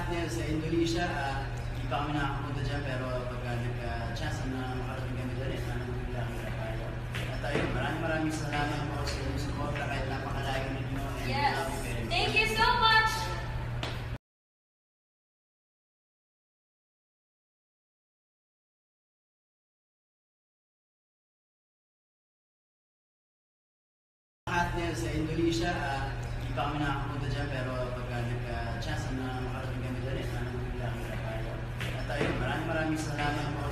ngayon sa Indonesia, hindi pa kami nakakapunta dyan, pero pagka nagka-chance na makarating kami dyan, sana bigla kami tayo. At ayun, maraming salamat po sa inyong suporta kahit napakalayo ninyo. And we Yes. love you very much. Thank you so much. Ngayon sa Indonesia, hindi pa kami nakakapunta dyan, pero pagka nagka-chance na makarating kami dyan, sana bigla kami tayo. At ayun, maraming salamat po